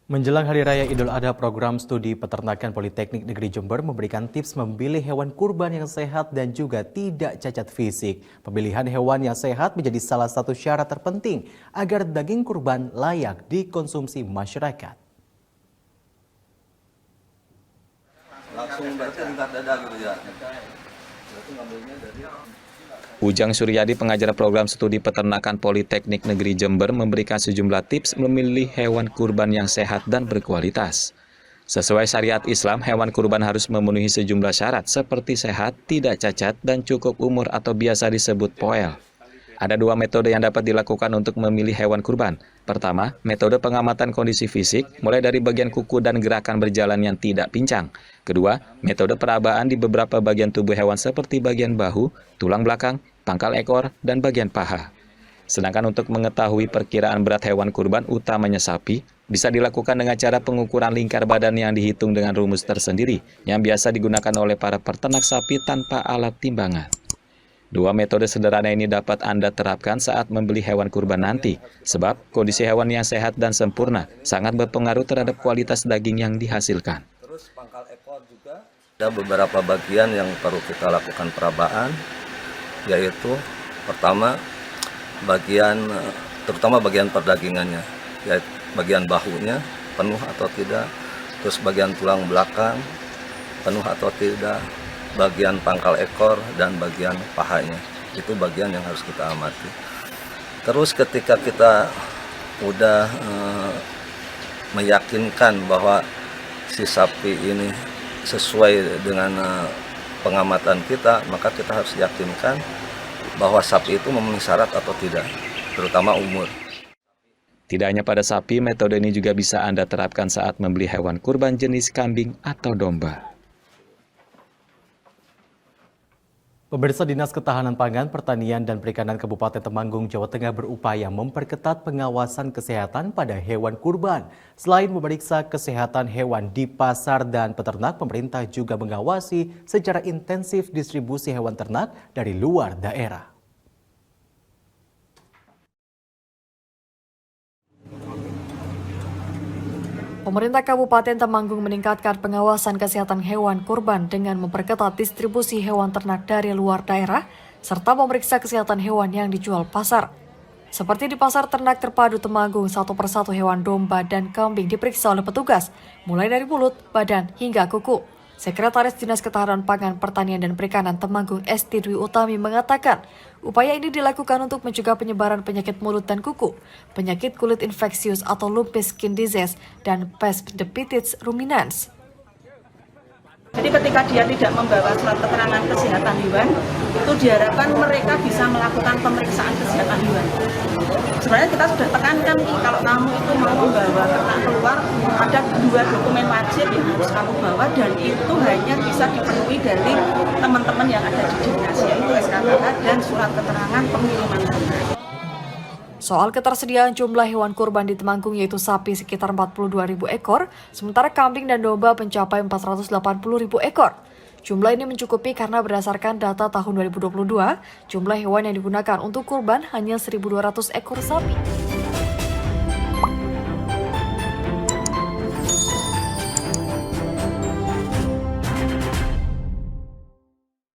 Menjelang Hari Raya Idul Adha, program studi peternakan Politeknik Negeri Jember memberikan tips memilih hewan kurban yang sehat dan juga tidak cacat fisik. Pemilihan hewan yang sehat menjadi salah satu syarat terpenting agar daging kurban layak dikonsumsi masyarakat. Langsung berarti tingkat dada gitu ya. Berarti ngambilnya dari Ujang Suryadi, pengajar program studi peternakan Politeknik Negeri Jember, memberikan sejumlah tips memilih hewan kurban yang sehat dan berkualitas. Sesuai syariat Islam, hewan kurban harus memenuhi sejumlah syarat seperti sehat, tidak cacat, dan cukup umur atau biasa disebut poel. Ada dua metode yang dapat dilakukan untuk memilih hewan kurban. Pertama, metode pengamatan kondisi fisik, mulai dari bagian kuku dan gerakan berjalan yang tidak pincang. Kedua, metode perabaan di beberapa bagian tubuh hewan seperti bagian bahu, tulang belakang, pangkal ekor, dan bagian paha. Sedangkan untuk mengetahui perkiraan berat hewan kurban, utamanya sapi, bisa dilakukan dengan cara pengukuran lingkar badan yang dihitung dengan rumus tersendiri, yang biasa digunakan oleh para peternak sapi tanpa alat timbangan. Dua metode sederhana ini dapat Anda terapkan saat membeli hewan kurban nanti, sebab kondisi hewan yang sehat dan sempurna sangat berpengaruh terhadap kualitas daging yang dihasilkan. terus pangkal ekor juga. Ada beberapa bagian yang perlu kita lakukan perabaan, yaitu pertama terutama bagian perdagingannya, yaitu bagian bahunya penuh atau tidak, terus bagian tulang belakang penuh atau tidak, bagian pangkal ekor dan bagian pahanya. Itu bagian yang harus kita amati. Terus ketika kita udah meyakinkan bahwa si sapi ini sesuai dengan pengamatan kita, maka kita harus yakinkan bahwa sapi itu memenuhi syarat atau tidak, terutama umur. Tidak hanya pada sapi, metode ini juga bisa Anda terapkan saat membeli hewan kurban jenis kambing atau domba. Pemirsa, Dinas Ketahanan Pangan, Pertanian, dan Perikanan Kabupaten Temanggung, Jawa Tengah berupaya memperketat pengawasan kesehatan pada hewan kurban. Selain memeriksa kesehatan hewan di pasar dan peternak, pemerintah juga mengawasi secara intensif distribusi hewan ternak dari luar daerah. Pemerintah Kabupaten Temanggung meningkatkan pengawasan kesehatan hewan kurban dengan memperketat distribusi hewan ternak dari luar daerah serta memeriksa kesehatan hewan yang dijual pasar. Seperti di Pasar Ternak Terpadu Temanggung, satu persatu hewan domba dan kambing diperiksa oleh petugas, mulai dari mulut, badan, hingga kuku. Sekretaris Dinas Ketahanan Pangan, Pertanian, dan Perikanan Temanggung Esti Dwi Utami mengatakan, upaya ini dilakukan untuk mencegah penyebaran penyakit mulut dan kuku, penyakit kulit infeksius atau lumpy skin disease, dan pest hepatitis ruminans. Jadi ketika dia tidak membawa surat keterangan kesehatan hewan, itu diharapkan mereka bisa melakukan pemeriksaan kesehatan hewan. Sebenarnya kita sudah tekankan nih, kalau kamu itu mau membawa ternak keluar, ada 2 dokumen wajib yang harus kamu bawa, dan itu hanya bisa dipenuhi dari teman-teman yang ada di dinas, yaitu SKKH dan surat keterangan pengiriman ternak. Soal ketersediaan jumlah hewan kurban di Temanggung, yaitu sapi sekitar 42.000 ekor, sementara kambing dan domba mencapai 480.000 ekor. Jumlah ini mencukupi karena berdasarkan data tahun 2022, jumlah hewan yang digunakan untuk kurban hanya 1.200 ekor sapi.